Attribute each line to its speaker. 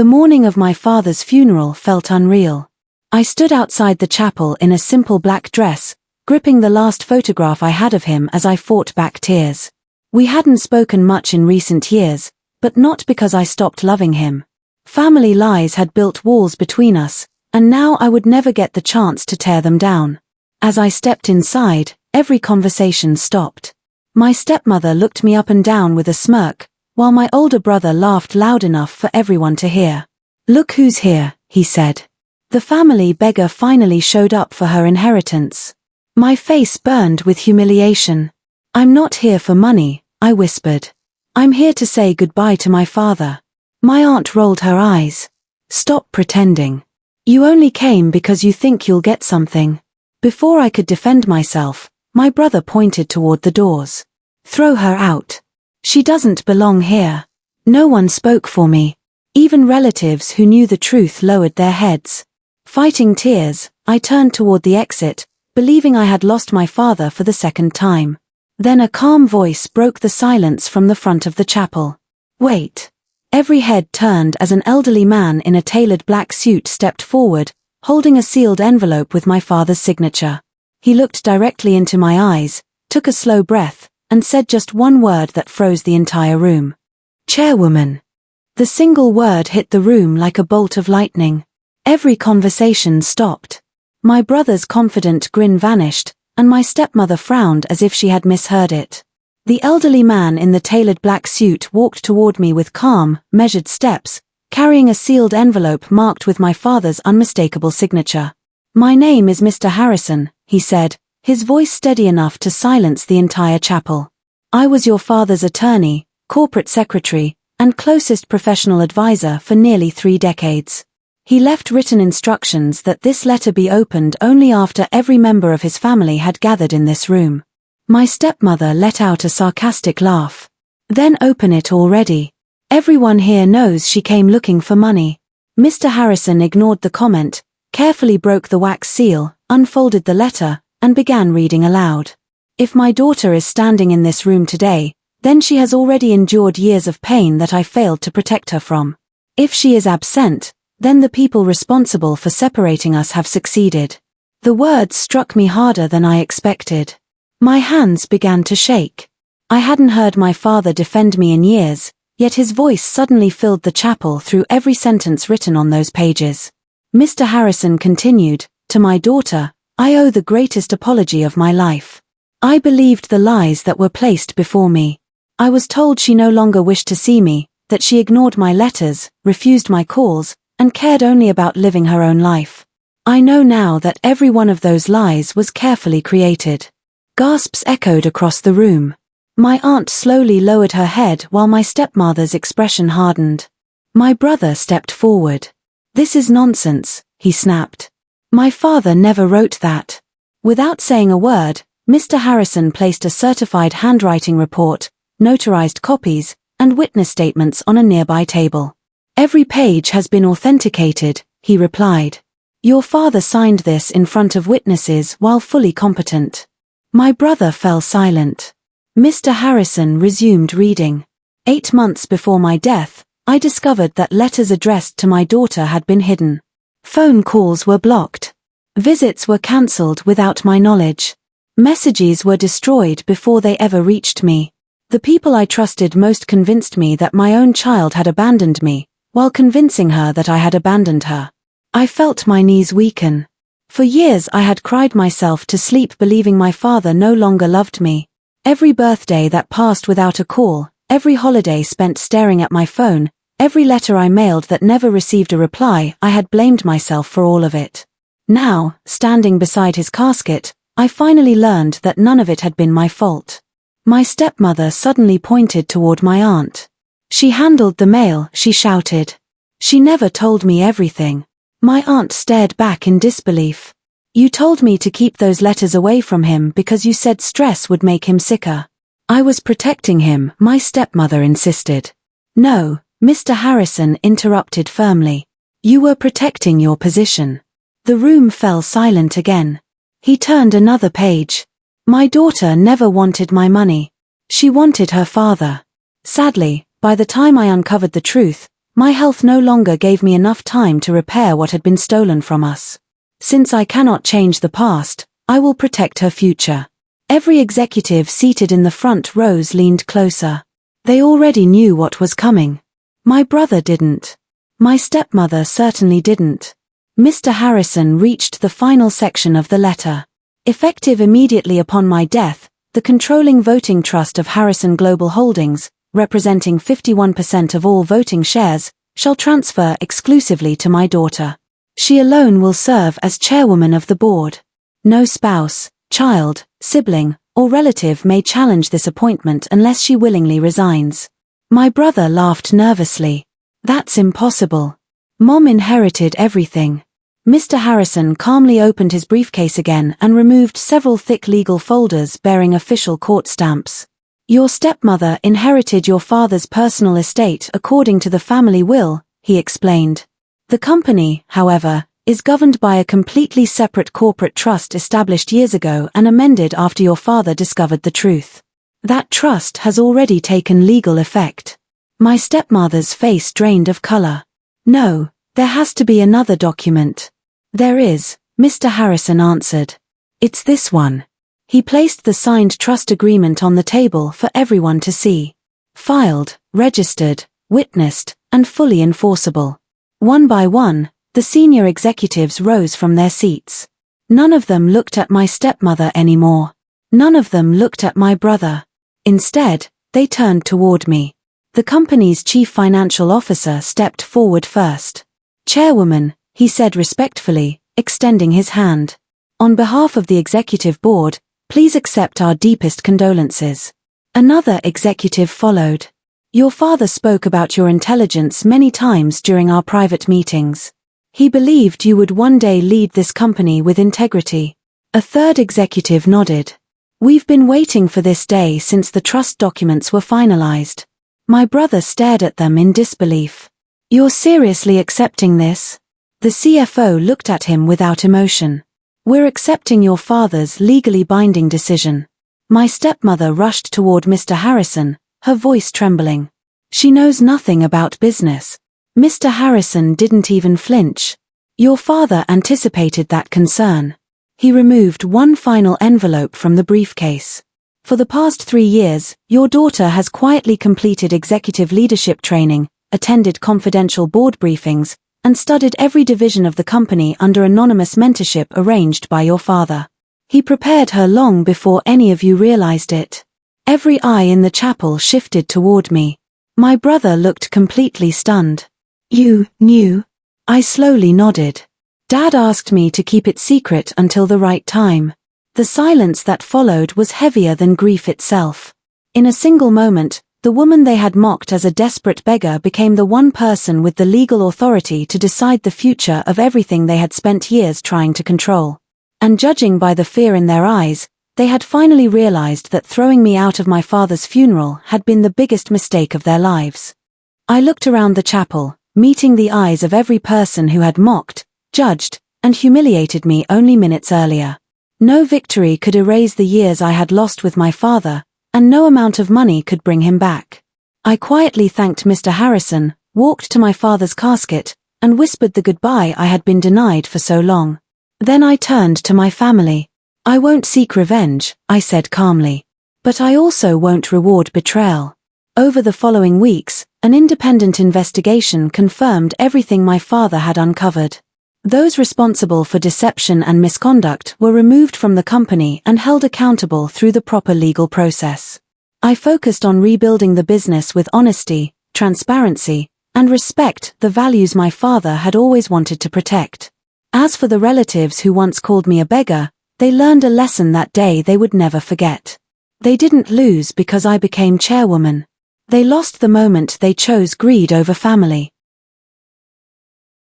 Speaker 1: The morning of my father's funeral felt unreal. I stood outside the chapel in a simple black dress, gripping the last photograph I had of him as I fought back tears. We hadn't spoken much in recent years, but not because I stopped loving him. Family lies had built walls between us, and now I would never get the chance to tear them down. As I stepped inside, every conversation stopped. My stepmother looked me up and down with a smirk, while my older brother laughed loud enough for everyone to hear. "Look who's here," he said. The family Beggar finally showed up for her inheritance. My face burned with humiliation. "I'm not here for money," I whispered. "I'm here to say goodbye to my father." My aunt rolled her eyes. "Stop pretending. You only came because you think you'll get something." Before I could defend myself, my brother pointed toward the doors. "Throw her out. She doesn't belong here." No one spoke for me. Even relatives who knew the truth lowered their heads. Fighting tears, I turned toward the exit, believing I had lost my father for the second time. Then a calm voice broke the silence from the front of the chapel. "Wait." Every head turned as an elderly man in a tailored black suit stepped forward, holding a sealed envelope with my father's signature. He looked directly into my eyes, took a slow breath, and said just one word that froze the entire room. "Chairwoman." The single word hit the room like a bolt of lightning. Every conversation stopped. My brother's confident grin vanished, and my stepmother frowned as if she had misheard it. The elderly man in the tailored black suit walked toward me with calm, measured steps, carrying a sealed envelope marked with my father's unmistakable signature. "My name is Mr. Harrison," he said, his voice steady enough to silence the entire chapel. "I was your father's attorney, corporate secretary, and closest professional advisor for nearly 3 decades. He left written instructions that this letter be opened only after every member of his family had gathered in this room." My stepmother let out a sarcastic laugh. "Then open it already. Everyone here knows she came looking for money." Mr. Harrison ignored the comment, carefully broke the wax seal, unfolded the letter, and began reading aloud. "If my daughter is standing in this room today, then she has already endured years of pain that I failed to protect her from. If she is absent, then the people responsible for separating us have succeeded." The words struck me harder than I expected. My hands began to shake. I hadn't heard my father defend me in years, yet his voice suddenly filled the chapel through every sentence written on those pages. Mr. Harrison continued, "To my daughter, I owe the greatest apology of my life. I believed the lies that were placed before me. I was told she no longer wished to see me, that she ignored my letters, refused my calls, and cared only about living her own life. I know now that every one of those lies was carefully created." Gasps echoed across the room. My aunt slowly lowered her head while my stepmother's expression hardened. My brother stepped forward. "This is nonsense," he snapped. "My father never wrote that." Without saying a word, Mr. Harrison placed a certified handwriting report, notarized copies, and witness statements on a nearby table. "Every page has been authenticated," he replied. "Your father signed this in front of witnesses while fully competent." My brother fell silent. Mr. Harrison resumed reading. 8 months before my death, I discovered that letters addressed to my daughter had been hidden. Phone calls were blocked. Visits were cancelled without my knowledge. Messages were destroyed before they ever reached me. The people I trusted most convinced me that my own child had abandoned me, while convincing her that I had abandoned her. I felt my knees weaken. For years I had cried myself to sleep believing my father no longer loved me. Every birthday that passed without a call, every holiday spent staring at my phone, every letter I mailed that never received a reply, I had blamed myself for all of it. Now, standing beside his casket, I finally learned that none of it had been my fault. My stepmother suddenly pointed toward my aunt. "She handled the mail," she shouted. "She never told me everything." My aunt stared back in disbelief. "You told me to keep those letters away from him because you said stress would make him sicker." "I was protecting him," my stepmother insisted. "No," Mr. Harrison interrupted firmly. "You were protecting your position." The room fell silent again. He turned another page. "My daughter never wanted my money. She wanted her father." Sadly, by the time I uncovered the truth, My health no longer gave me enough time to repair what had been stolen from us. Since I cannot change the past, I will protect her future. Every executive seated in the front rows leaned closer. They already knew what was coming. My brother didn't. My stepmother certainly didn't. Mr. Harrison reached the final section of the letter. Effective immediately upon my death, the controlling voting trust of Harrison Global Holdings, representing 51% of all voting shares, shall transfer exclusively to my daughter. She alone will serve as chairwoman of the board. No spouse, child, sibling, or relative may challenge this appointment unless she willingly resigns. My brother laughed nervously. That's impossible. Mom inherited everything. Mr. Harrison calmly opened his briefcase again and removed several thick legal folders bearing official court stamps. Your stepmother inherited your father's personal estate according to the family will, he explained. The company, however, is governed by a completely separate corporate trust established years ago and amended after your father discovered the truth. That trust has already taken legal effect. My stepmother's face drained of color. No, there has to be another document. There is, Mr. Harrison answered. It's this one. He placed the signed trust agreement on the table for everyone to see. Filed, registered, witnessed, and fully enforceable. One by one, the senior executives rose from their seats. None of them looked at my stepmother anymore. None of them looked at my brother. Instead, they turned toward me. The company's chief financial officer stepped forward first. Chairwoman, he said respectfully, extending his hand. On behalf of the executive board, please accept our deepest condolences. Another executive followed. Your father spoke about your intelligence many times during our private meetings. He believed you would one day lead this company with integrity. A third executive nodded. We've been waiting for this day since the trust documents were finalized. My brother stared at them in disbelief. You're seriously accepting this? The CFO looked at him without emotion. We're accepting your father's legally binding decision. My stepmother rushed toward Mr. Harrison, her voice trembling. She knows nothing about business. Mr. Harrison didn't even flinch. Your father anticipated that concern. He removed one final envelope from the briefcase. For the past 3 years, your daughter has quietly completed executive leadership training, attended confidential board briefings, and studied every division of the company under anonymous mentorship arranged by your father. He prepared her long before any of you realized it. Every eye in the chapel shifted toward me. My brother looked completely stunned. You knew? I slowly nodded. Dad asked me to keep it secret until the right time. The silence that followed was heavier than grief itself. In a single moment, the woman they had mocked as a desperate beggar became the one person with the legal authority to decide the future of everything they had spent years trying to control. And judging by the fear in their eyes, they had finally realized that throwing me out of my father's funeral had been the biggest mistake of their lives. I looked around the chapel, meeting the eyes of every person who had mocked, judged, and humiliated me only minutes earlier. No victory could erase the years I had lost with my father, and no amount of money could bring him back. I quietly thanked Mr. Harrison, walked to my father's casket, and whispered the goodbye I had been denied for so long. Then I turned to my family. I won't seek revenge, I said calmly. But I also won't reward betrayal. Over the following weeks, an independent investigation confirmed everything my father had uncovered. Those responsible for deception and misconduct were removed from the company and held accountable through the proper legal process. I focused on rebuilding the business with honesty, transparency, and respect, the values my father had always wanted to protect. As for the relatives who once called me a beggar, they learned a lesson that day they would never forget. They didn't lose because I became chairwoman. They lost the moment they chose greed over family.